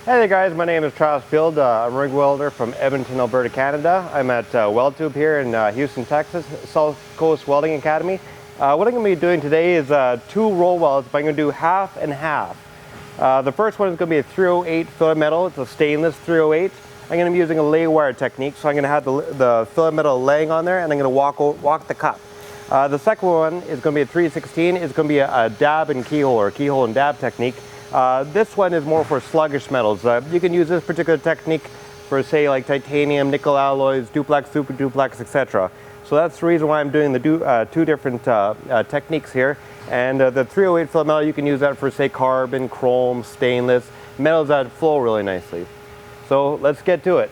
Hey there guys, my name is Travis Field. I'm a rig welder from Edmonton, Alberta, Canada. I'm at WeldTube here in Houston, Texas, South Coast Welding Academy. What I'm going to be doing today is 2 roll welds, but I'm going to do half and half. The first one is going to be a 308 fillet metal. It's a stainless 308. I'm going to be using a lay wire technique, so I'm going to have the fillet metal laying on there and I'm going to walk the cup. The second one is going to be a 316. It's going to be a dab and keyhole, or keyhole and dab technique. This one is more for sluggish metals. You can use this particular technique for, say, like titanium, nickel alloys, duplex, super duplex, etc. So that's the reason why I'm doing the 2 different techniques here. And the 308 fillet metal, you can use that for, say, carbon, chrome, stainless, metals that flow really nicely. So let's get to it.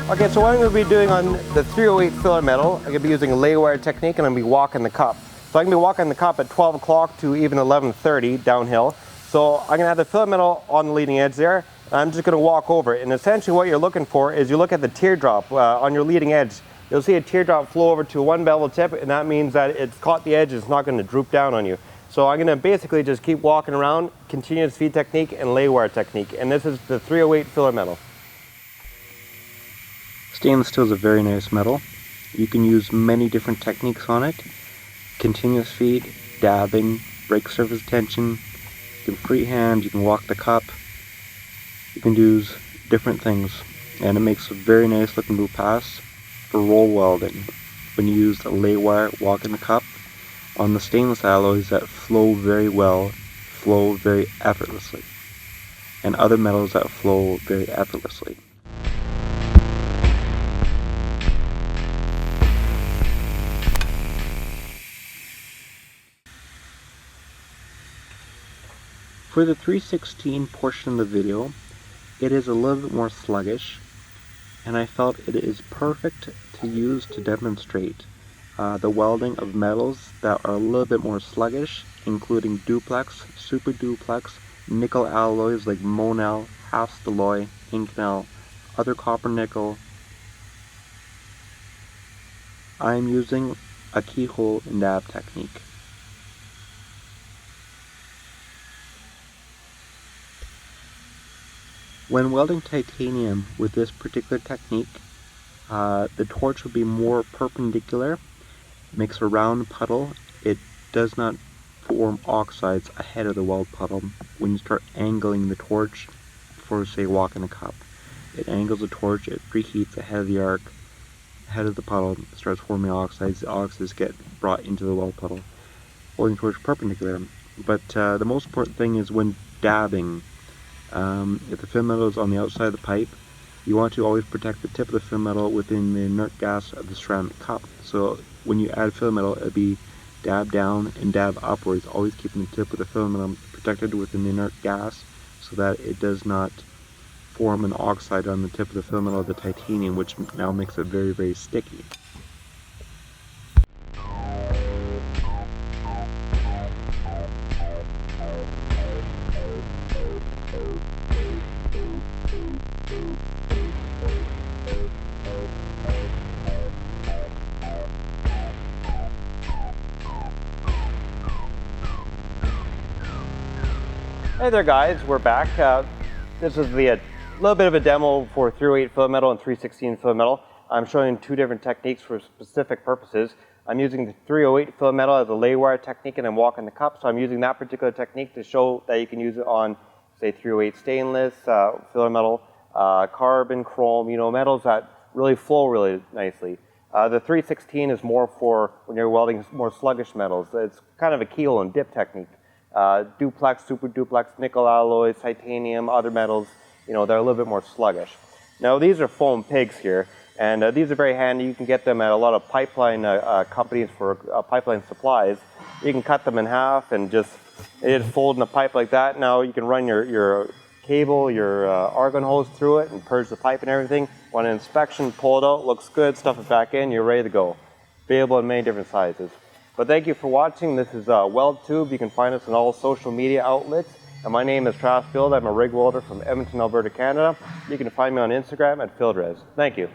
Okay, so what I'm going to be doing on the 308 fillet metal, I'm going to be using a lay wire technique and I'm going to be walking the cup. So I'm going to be walking the cup at 12 o'clock to even 11:30 downhill. So I'm going to have the fillet metal on the leading edge there. And I'm just going to walk over it. And essentially what you're looking for is you look at the teardrop on your leading edge. You'll see a teardrop flow over to one bevel tip, and that means that it's caught the edge, it's not going to droop down on you. So I'm going to basically just keep walking around, continuous feed technique and lay wire technique. And this is the 308 fillet metal. Stainless steel is a very nice metal. You can use many different techniques on it. Continuous feed, dabbing, break surface tension, you can freehand, you can walk the cup. You can use different things, and it makes a very nice looking boot pass for roll welding. When you use the lay wire walking the cup on the stainless alloys that flow very well, flow very effortlessly, and other metals that flow very effortlessly. For the 316 portion of the video, it is a little bit more sluggish, and I felt it is perfect to use to demonstrate the welding of metals that are a little bit more sluggish, including duplex, super duplex, nickel alloys like Monel, Hastelloy, Inconel, other copper nickel. I am using a keyhole and dab technique. When welding titanium with this particular technique, the torch will be more perpendicular, makes a round puddle. It does not form oxides ahead of the weld puddle when you start angling the torch for, say, walking a cup. It angles the torch, it preheats ahead of the arc, ahead of the puddle, starts forming oxides. The oxides get brought into the weld puddle, holding the torch perpendicular. But the most important thing is when dabbing. If the fillet metal is on the outside of the pipe, you want to always protect the tip of the fillet metal within the inert gas of the ceramic cup. So when you add fillet metal, it'll be dab down and dab upwards, always keeping the tip of the fillet metal protected within the inert gas so that it does not form an oxide on the tip of the fillet metal of the titanium, which now makes it very, very sticky. Hey there guys, we're back. This is the little bit of a demo for 308 fillet metal and 316 fillet metal. I'm showing 2 different techniques for specific purposes. I'm using the 308 fillet metal as a lay wire technique and I'm walking the cup, so I'm using that particular technique to show that you can use it on, say, 308 stainless, fillet metal, carbon, chrome, metals that really flow really nicely. The 316 is more for when you're welding more sluggish metals. It's kind of a keyhole and dip technique. Duplex, super duplex, nickel alloys, titanium, other metals, they're a little bit more sluggish. Now these are foam pigs here, and these are very handy. You can get them at a lot of pipeline companies for pipeline supplies. You can cut them in half and just fold in a pipe like that. Now you can run your cable, your argon hose through it and purge the pipe and everything. On an inspection, pull it out, looks good, stuff it back in, you're ready to go. Available in many different sizes. But thank you for watching. This is WeldTube. You can find us on all social media outlets. And my name is Travis Field. I'm a rig welder from Edmonton, Alberta, Canada. You can find me on Instagram at Fieldres. Thank you.